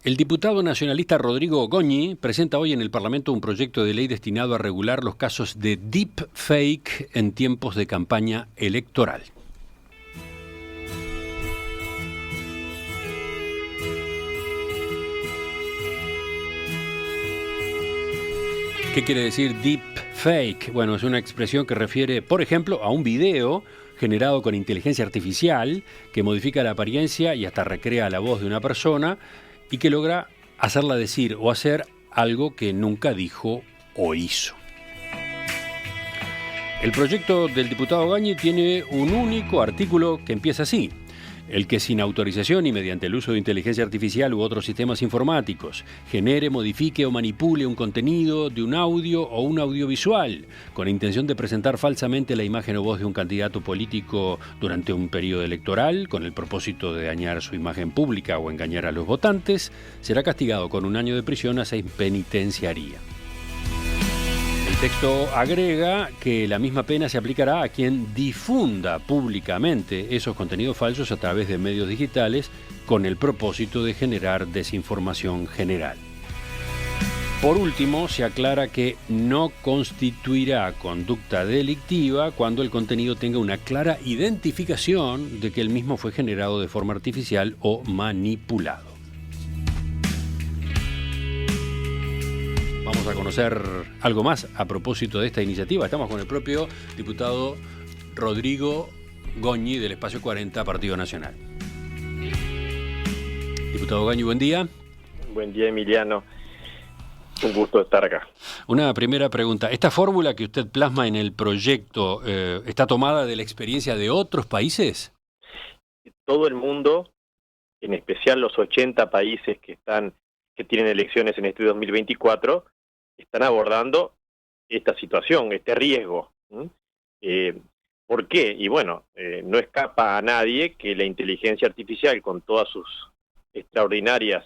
El diputado nacionalista Rodrigo Goñi presenta hoy en el Parlamento un proyecto de ley destinado a regular los casos de deepfake en tiempos de campaña electoral. ¿Qué quiere decir deepfake? Bueno, es una expresión que refiere, por ejemplo, a un video generado con inteligencia artificial que modifica la apariencia y hasta recrea la voz de una persona y que logra hacerla decir o hacer algo que nunca dijo o hizo. El proyecto del diputado Goñi tiene un único artículo que empieza así: el que sin autorización y mediante el uso de inteligencia artificial u otros sistemas informáticos genere, modifique o manipule un contenido de un audio o un audiovisual con intención de presentar falsamente la imagen o voz de un candidato político durante un periodo electoral con el propósito de dañar su imagen pública o engañar a los votantes, será castigado con 1 año de prisión a 6 penitenciaría. El texto agrega que la misma pena se aplicará a quien difunda públicamente esos contenidos falsos a través de medios digitales con el propósito de generar desinformación general. Por último, se aclara que no constituirá conducta delictiva cuando el contenido tenga una clara identificación de que el mismo fue generado de forma artificial o manipulado. Vamos a conocer algo más a propósito de esta iniciativa. Estamos con el propio diputado Rodrigo Goñi del Espacio 40, Partido Nacional. Diputado Goñi, buen día. Buen día, Emiliano. Un gusto estar acá. Una primera pregunta. ¿Esta fórmula que usted plasma en el proyecto está tomada de la experiencia de otros países? Todo el mundo, en especial los 80 países que tienen elecciones en este 2024, están abordando esta situación, este riesgo. ¿Por qué? Y bueno, no escapa a nadie que la inteligencia artificial, con todas sus extraordinarias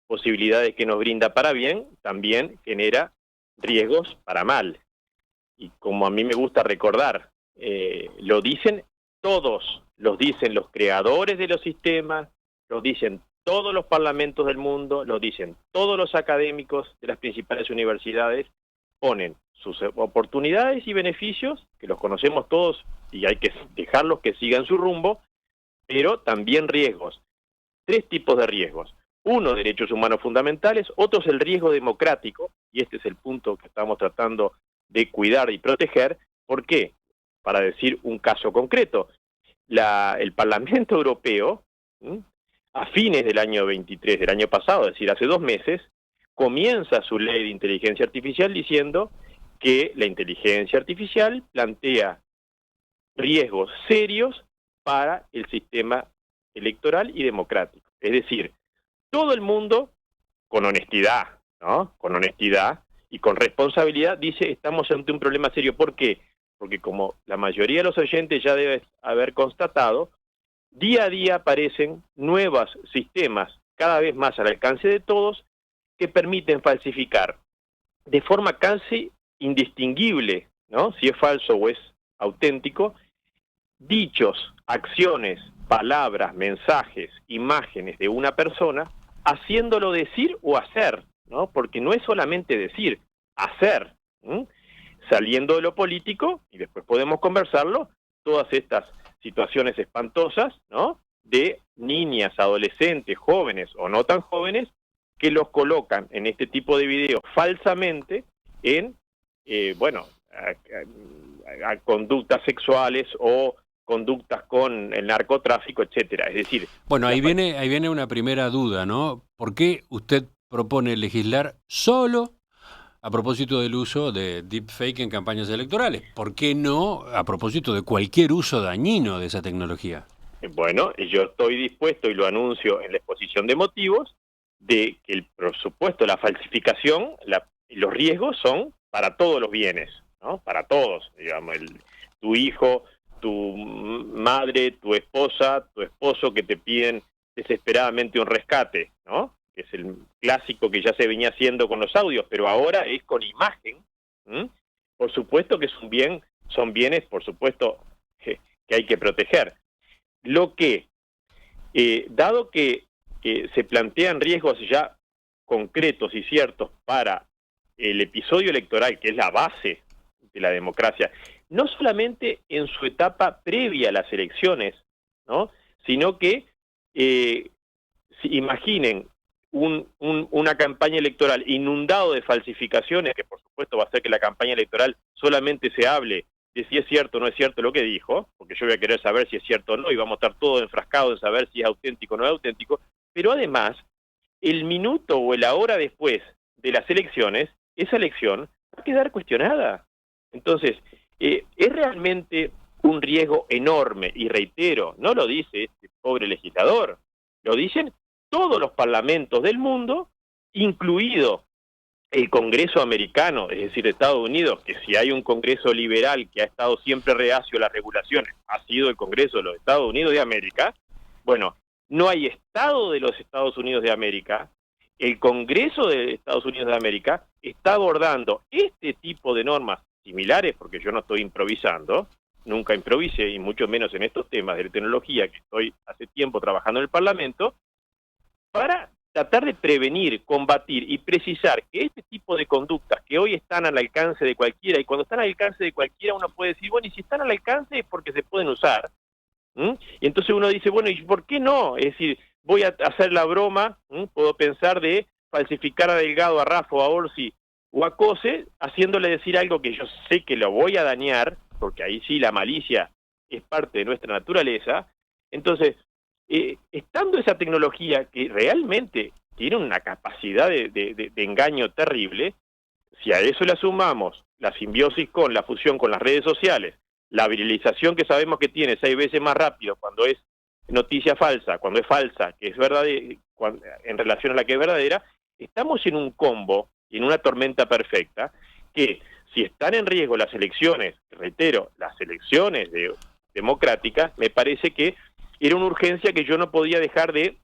posibilidades que nos brinda para bien, también genera riesgos para mal. Y como a mí me gusta recordar, lo dicen todos, los dicen los creadores de los sistemas, los dicen todos los parlamentos del mundo, lo dicen todos los académicos de las principales universidades, ponen sus oportunidades y beneficios, que los conocemos todos y hay que dejarlos que sigan su rumbo, pero también riesgos. 3 tipos de riesgos. Uno, derechos humanos fundamentales, otro es el riesgo democrático, y este es el punto que estamos tratando de cuidar y proteger. ¿Por qué? Para decir un caso concreto, el Parlamento Europeo, a fines del año 23, del año pasado, es decir, hace 2 meses, comienza su ley de inteligencia artificial diciendo que la inteligencia artificial plantea riesgos serios para el sistema electoral y democrático. Es decir, todo el mundo, con honestidad, ¿no? Con honestidad y con responsabilidad, dice, estamos ante un problema serio. ¿Por qué? Porque como la mayoría de los oyentes ya debe haber constatado, día a día aparecen nuevos sistemas, cada vez más al alcance de todos, que permiten falsificar de forma casi indistinguible, ¿no?, si es falso o es auténtico, dichos, acciones, palabras, mensajes, imágenes de una persona, haciéndolo decir o hacer, ¿no? Porque no es solamente decir, hacer, saliendo de lo político, y después podemos conversarlo, todas estas situaciones espantosas, ¿no?, de niñas, adolescentes, jóvenes o no tan jóvenes, que los colocan en este tipo de videos falsamente en, a conductas sexuales o conductas con el narcotráfico, etcétera. Es decir... Bueno, ahí viene una primera duda, ¿no? ¿Por qué usted propone legislar solo a propósito del uso de deepfake en campañas electorales? ¿Por qué no a propósito de cualquier uso dañino de esa tecnología? Bueno, yo estoy dispuesto, y lo anuncio en la exposición de motivos, de que por supuesto la falsificación, los riesgos son para todos los bienes, ¿no? Para todos, digamos, tu hijo, tu madre, tu esposa, tu esposo, que te piden desesperadamente un rescate, ¿no? Que es el clásico que ya se venía haciendo con los audios, pero ahora es con imagen. Por supuesto que son bienes, por supuesto, que hay que proteger. Lo que, dado que se plantean riesgos ya concretos y ciertos para el episodio electoral, que es la base de la democracia, no solamente en su etapa previa a las elecciones, ¿no?, sino que imaginen una campaña electoral inundado de falsificaciones, que por supuesto va a hacer que la campaña electoral solamente se hable de si es cierto o no es cierto lo que dijo, porque yo voy a querer saber si es cierto o no, y vamos a estar todos enfrascados en saber si es auténtico o no es auténtico, pero además, el minuto o la hora después de las elecciones, esa elección va a quedar cuestionada. Entonces, es realmente un riesgo enorme, y reitero, no lo dice este pobre legislador, lo dicen todos los parlamentos del mundo, incluido el Congreso americano, es decir, Estados Unidos, que si hay un Congreso liberal que ha estado siempre reacio a las regulaciones, ha sido el Congreso de los Estados Unidos de América. Bueno, no hay Estado de los Estados Unidos de América. El Congreso de Estados Unidos de América está abordando este tipo de normas similares, porque yo no estoy improvisando, nunca improvisé, y mucho menos en estos temas de tecnología, que estoy hace tiempo trabajando en el Parlamento, para tratar de prevenir, combatir y precisar que este tipo de conductas que hoy están al alcance de cualquiera, y cuando están al alcance de cualquiera uno puede decir, bueno, y si están al alcance es porque se pueden usar. Y entonces uno dice, bueno, ¿y por qué no? Es decir, voy a hacer la broma, puedo pensar de falsificar a Delgado, a Rafa, a Orsi o a Cose, haciéndole decir algo que yo sé que lo voy a dañar, porque ahí sí la malicia es parte de nuestra naturaleza. Entonces, estando esa tecnología que realmente tiene una capacidad de engaño terrible, si a eso le sumamos la simbiosis con la fusión con las redes sociales, la viralización que sabemos que tiene 6 veces más rápido cuando es noticia falsa, cuando es falsa, que es verdadera, en relación a la que es verdadera, estamos en un combo, en una tormenta perfecta, que si están en riesgo las elecciones, reitero, las elecciones democráticas, me parece que era una urgencia que yo no podía dejar de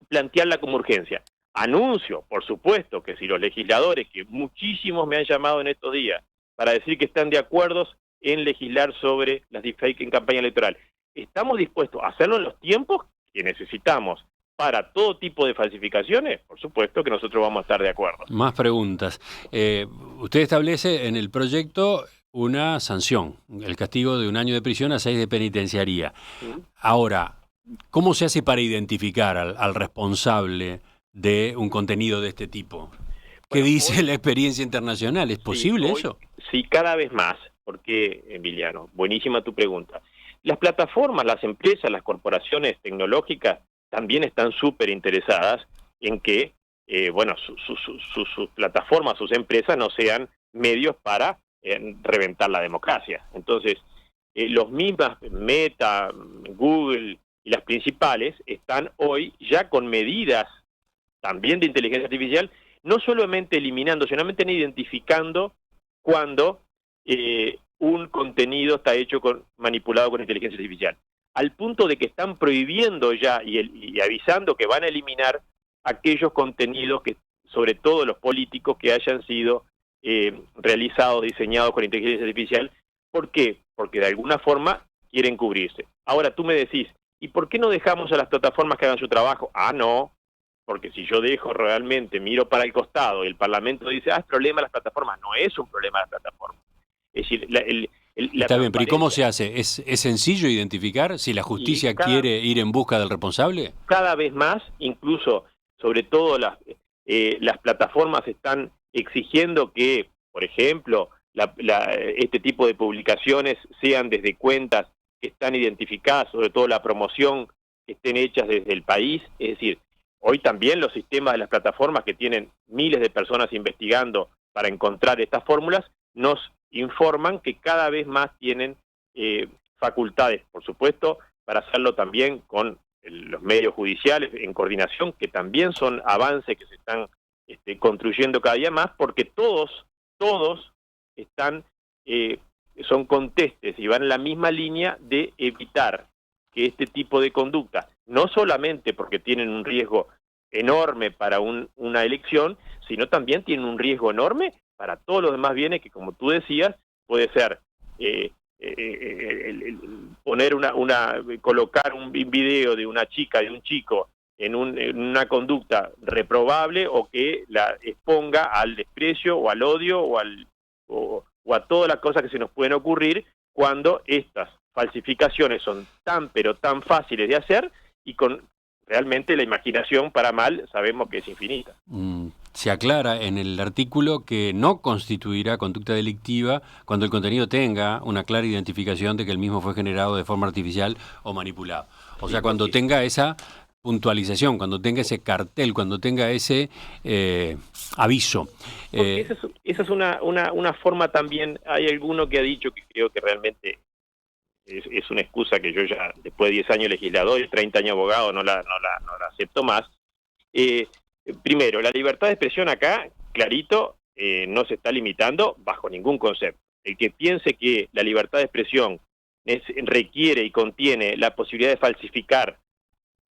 plantearla como urgencia. Anuncio, por supuesto, que si los legisladores, que muchísimos me han llamado en estos días, para decir que están de acuerdo en legislar sobre las deepfakes en campaña electoral, estamos dispuestos a hacerlo en los tiempos que necesitamos para todo tipo de falsificaciones, por supuesto que nosotros vamos a estar de acuerdo. Más preguntas. Usted establece en el proyecto una sanción, el castigo de 1 año de prisión a 6 de penitenciaría. Ahora, ¿cómo se hace para identificar al responsable de un contenido de este tipo? ¿Qué dice la experiencia internacional? ¿Es posible eso? Sí, cada vez más, porque, Emiliano, buenísima tu pregunta. Las plataformas, las empresas, las corporaciones tecnológicas también están súper interesadas en que, sus plataformas, sus empresas no sean medios para reventar la democracia. Entonces, los mismas Meta, Google y las principales están hoy ya con medidas también de inteligencia artificial, no solamente eliminando, sino también identificando cuando un contenido está hecho manipulado con inteligencia artificial, al punto de que están prohibiendo ya y avisando que van a eliminar aquellos contenidos, que sobre todo los políticos, que hayan sido realizados, diseñados con inteligencia artificial. ¿Por qué? Porque de alguna forma quieren cubrirse. Ahora tú me decís, ¿y por qué no dejamos a las plataformas que hagan su trabajo? No, porque si yo dejo realmente, miro para el costado y el Parlamento dice, es problema de las plataformas. No es un problema de las plataformas. Es decir, está bien, pero ¿y cómo se hace? ¿Es sencillo identificar si la justicia quiere ir en busca del responsable? Cada vez más, incluso, sobre todo las plataformas están exigiendo que, por ejemplo, este tipo de publicaciones sean desde cuentas que están identificadas, sobre todo la promoción, que estén hechas desde el país. Es decir, hoy también los sistemas de las plataformas, que tienen miles de personas investigando para encontrar estas fórmulas, nos informan que cada vez más tienen facultades, por supuesto, para hacerlo también con los medios judiciales en coordinación, que también son avances que se están construyendo cada día más, porque todos están son contestes y van en la misma línea de evitar que este tipo de conductas, no solamente porque tienen un riesgo enorme para una elección, sino también tienen un riesgo enorme para todos los demás bienes, que, como tú decías, puede ser poner colocar un video de una chica, de un chico en una conducta reprobable o que la exponga al desprecio o al odio o a todas las cosas que se nos pueden ocurrir cuando estas falsificaciones son tan pero tan fáciles de hacer y con realmente la imaginación para mal sabemos que es infinita. Se aclara en el artículo que no constituirá conducta delictiva cuando el contenido tenga una clara identificación de que el mismo fue generado de forma artificial o manipulado. O sea, cuando tenga esa puntualización, cuando tenga ese cartel, cuando tenga ese aviso. Esa es una forma también. Hay alguno que ha dicho que creo que realmente es una excusa que yo ya, después de 10 años legislador y 30 años abogado, no la acepto más. Primero, la libertad de expresión acá, clarito, no se está limitando bajo ningún concepto. El que piense que la libertad de expresión requiere y contiene la posibilidad de falsificar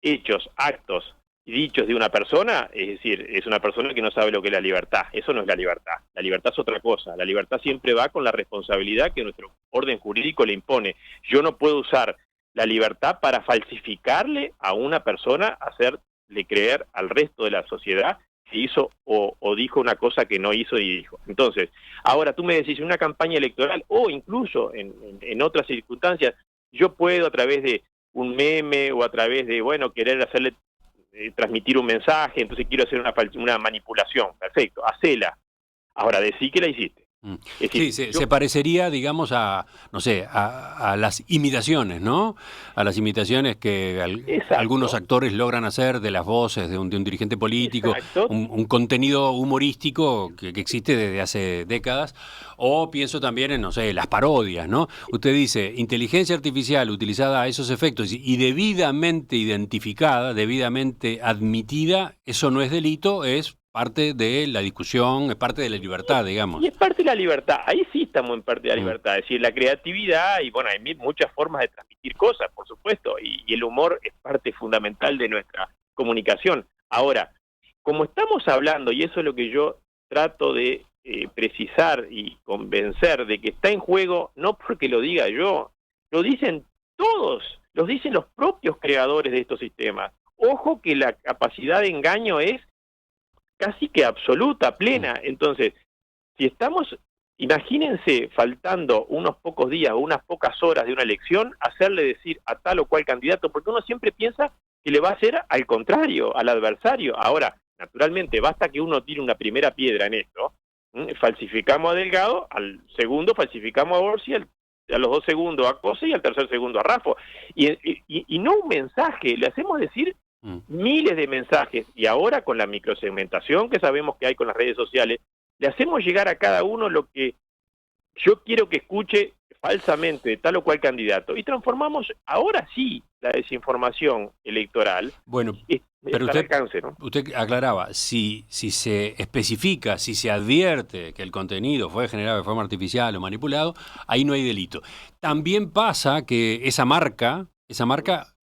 hechos, actos y dichos de una persona, es decir, es una persona que no sabe lo que es la libertad. Eso no es la libertad. La libertad es otra cosa. La libertad siempre va con la responsabilidad que nuestro orden jurídico le impone. Yo no puedo usar la libertad para falsificarle a una persona, hacerle creer al resto de la sociedad que hizo o dijo una cosa que no hizo y dijo. Entonces, ahora tú me decís, en una campaña electoral o incluso en otras circunstancias, yo puedo a través de un meme o a través de, querer hacerle transmitir un mensaje, entonces quiero hacer una manipulación. Perfecto, hacela. Ahora, decí que la hiciste. Es decir, sí, se parecería, digamos, a las imitaciones, ¿no? A las imitaciones que algunos actores logran hacer de las voces de un dirigente político, un contenido humorístico que existe desde hace décadas. O pienso también en, no sé, las parodias, ¿no? Usted dice, inteligencia artificial utilizada a esos efectos y debidamente identificada, debidamente admitida, eso no es delito, es parte de la discusión, es parte de la libertad, digamos. Y es parte de la libertad, ahí sí estamos en parte de la libertad, es decir, la creatividad y hay muchas formas de transmitir cosas, por supuesto, y el humor es parte fundamental de nuestra comunicación. Ahora, como estamos hablando, y eso es lo que yo trato de precisar y convencer de que está en juego, no porque lo diga yo, lo dicen todos, lo dicen los propios creadores de estos sistemas. Ojo que la capacidad de engaño es casi que absoluta, plena. Entonces, si estamos, imagínense, faltando unos pocos días o unas pocas horas de una elección, hacerle decir a tal o cual candidato, porque uno siempre piensa que le va a hacer al contrario, al adversario. Ahora, naturalmente, basta que uno tire una primera piedra en esto, falsificamos a Delgado, al segundo falsificamos a Orsi, a los 2 segundos a Cose y al tercer segundo a Raffo. Y no un mensaje, le hacemos decir miles de mensajes, y ahora con la microsegmentación que sabemos que hay con las redes sociales, le hacemos llegar a cada uno lo que yo quiero que escuche falsamente de tal o cual candidato, y transformamos ahora sí la desinformación electoral. Bueno, pero usted, alcance, ¿no? Usted aclaraba, si se especifica, si se advierte que el contenido fue generado de forma artificial o manipulado, ahí no hay delito. También pasa que esa marca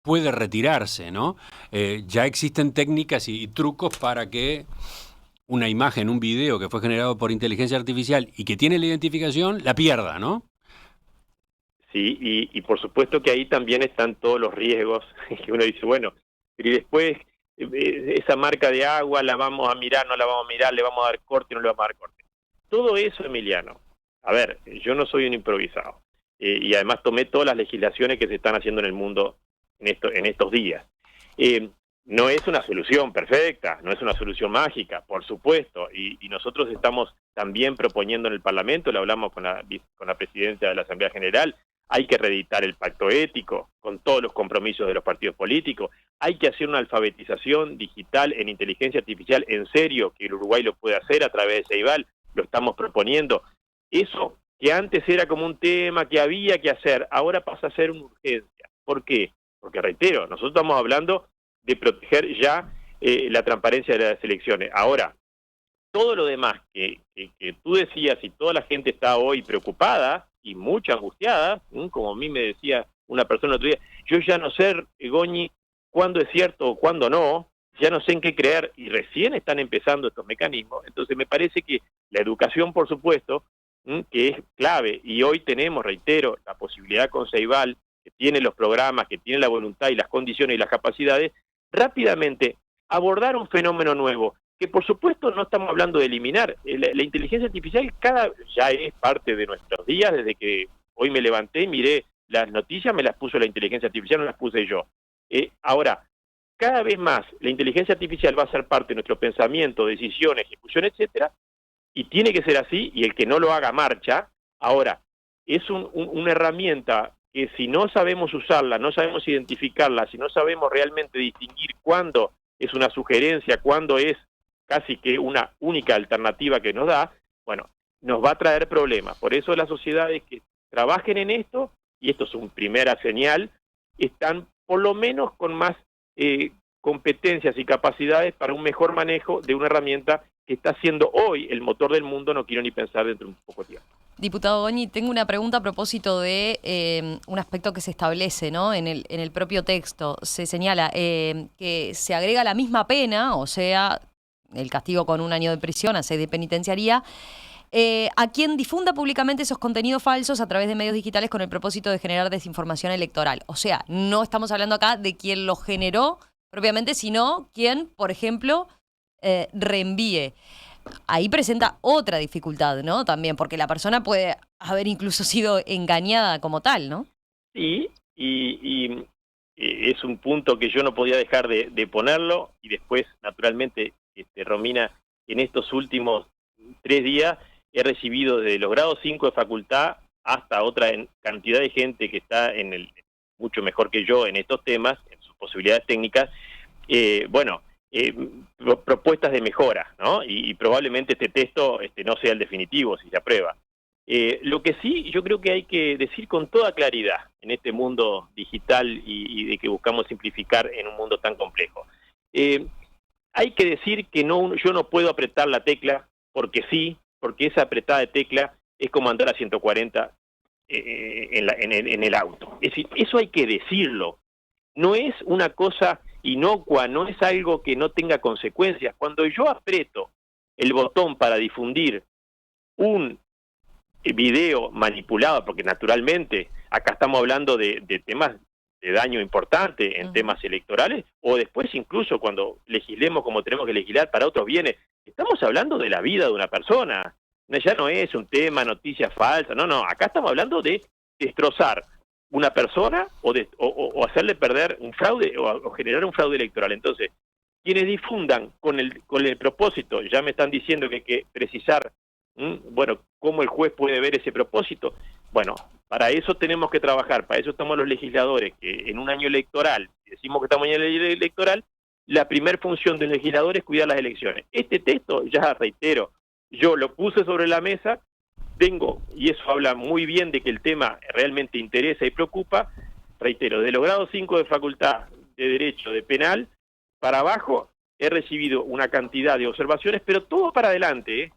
puede retirarse, ¿no? Ya existen técnicas y trucos para que una imagen, un video que fue generado por inteligencia artificial y que tiene la identificación, la pierda, ¿no? Sí, y por supuesto que ahí también están todos los riesgos, que uno dice, pero y después esa marca de agua la vamos a mirar, no la vamos a mirar, le vamos a dar corte, no le vamos a dar corte. Todo eso, Emiliano, a ver, yo no soy un improvisado, y además tomé todas las legislaciones que se están haciendo en el mundo en estos días. No es una solución perfecta, no es una solución mágica, por supuesto, y nosotros estamos también proponiendo en el Parlamento, lo hablamos con la presidenta de la Asamblea General, hay que reeditar el pacto ético con todos los compromisos de los partidos políticos, hay que hacer una alfabetización digital en inteligencia artificial en serio, que el Uruguay lo puede hacer a través de Ceibal, lo estamos proponiendo. Eso que antes era como un tema que había que hacer, ahora pasa a ser una urgencia. ¿Por qué? Porque, reitero, nosotros estamos hablando de proteger ya la transparencia de las elecciones. Ahora, todo lo demás que tú decías y toda la gente está hoy preocupada y mucha angustiada, como a mí me decía una persona el otro día, yo ya no sé, Goñi, cuándo es cierto o cuándo no, ya no sé en qué creer, y recién están empezando estos mecanismos. Entonces me parece que la educación, por supuesto, que es clave, y hoy tenemos, reitero, la posibilidad con Ceibal, que tiene los programas, que tiene la voluntad y las condiciones y las capacidades, rápidamente abordar un fenómeno nuevo, que por supuesto no estamos hablando de eliminar. La inteligencia artificial ya es parte de nuestros días, desde que hoy me levanté y miré las noticias, me las puso la inteligencia artificial, no las puse yo. Ahora, cada vez más la inteligencia artificial va a ser parte de nuestro pensamiento, decisión, ejecución, etcétera, y tiene que ser así, y el que no lo haga marcha. Ahora, es una herramienta que si no sabemos usarla, no sabemos identificarla, si no sabemos realmente distinguir cuándo es una sugerencia, cuándo es casi que una única alternativa que nos da, bueno, nos va a traer problemas. Por eso las sociedades que trabajen en esto, y esto es una primera señal, están por lo menos con más competencias y capacidades para un mejor manejo de una herramienta que está siendo hoy el motor del mundo, no quiero ni pensar dentro de un poco tiempo. Diputado Goñi, tengo una pregunta a propósito de un aspecto que se establece, ¿no? En el propio texto. Se señala que se agrega la misma pena, o sea, el castigo con 1 año de prisión a 6 de penitenciaría, a quien difunda públicamente esos contenidos falsos a través de medios digitales con el propósito de generar desinformación electoral. O sea, no estamos hablando acá de quien lo generó propiamente, sino quien, por ejemplo, reenvíe. Ahí presenta otra dificultad, ¿no? También, porque la persona puede haber incluso sido engañada como tal, ¿no? Sí, y es un punto que yo no podía dejar de ponerlo, y después, naturalmente, Romina, en estos últimos 3 días he recibido desde los grados 5 de facultad hasta otra cantidad de gente que está mucho mejor que yo en estos temas, en sus posibilidades técnicas, propuestas de mejora, ¿no? Y probablemente este texto no sea el definitivo si se aprueba. Lo que sí yo creo que hay que decir con toda claridad en este mundo digital y de que buscamos simplificar en un mundo tan complejo. Hay que decir que yo no puedo apretar la tecla porque sí, porque esa apretada de tecla es como andar a 140 en el auto. Es decir, eso hay que decirlo. No es una cosa inocua, no es algo que no tenga consecuencias. Cuando yo aprieto el botón para difundir un video manipulado, porque naturalmente acá estamos hablando de temas de daño importante en temas electorales, o después incluso cuando legislemos como tenemos que legislar para otros bienes, estamos hablando de la vida de una persona. Ya no es un tema noticia falsa, no, acá estamos hablando de destrozar una persona o hacerle perder un fraude o generar un fraude electoral. Entonces, quienes difundan con el propósito, ya me están diciendo que hay que precisar, cómo el juez puede ver ese propósito. Bueno, para eso tenemos que trabajar, para eso estamos los legisladores, que en un año electoral, si decimos que estamos en el año electoral, la primera función del legislador es cuidar las elecciones. Este texto, ya reitero, yo lo puse sobre la mesa, y eso habla muy bien de que el tema realmente interesa y preocupa, reitero, de los grados 5 de facultad de Derecho, de Penal, para abajo he recibido una cantidad de observaciones, pero todo para adelante,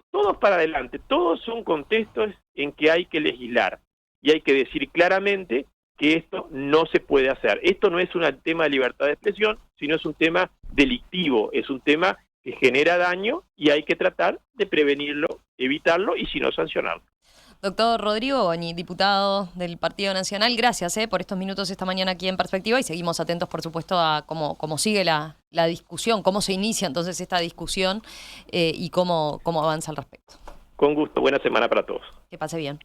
todos para adelante, todos son contextos en que hay que legislar, y hay que decir claramente que esto no se puede hacer. Esto no es un tema de libertad de expresión, sino es un tema delictivo, es un tema que genera daño y hay que tratar de prevenirlo, evitarlo y si no, sancionarlo. Doctor Rodrigo Goñi, diputado del Partido Nacional, gracias por estos minutos esta mañana aquí en Perspectiva, y seguimos atentos, por supuesto, a cómo sigue la discusión, cómo se inicia entonces esta discusión y cómo avanza al respecto. Con gusto, buena semana para todos. Que pase bien.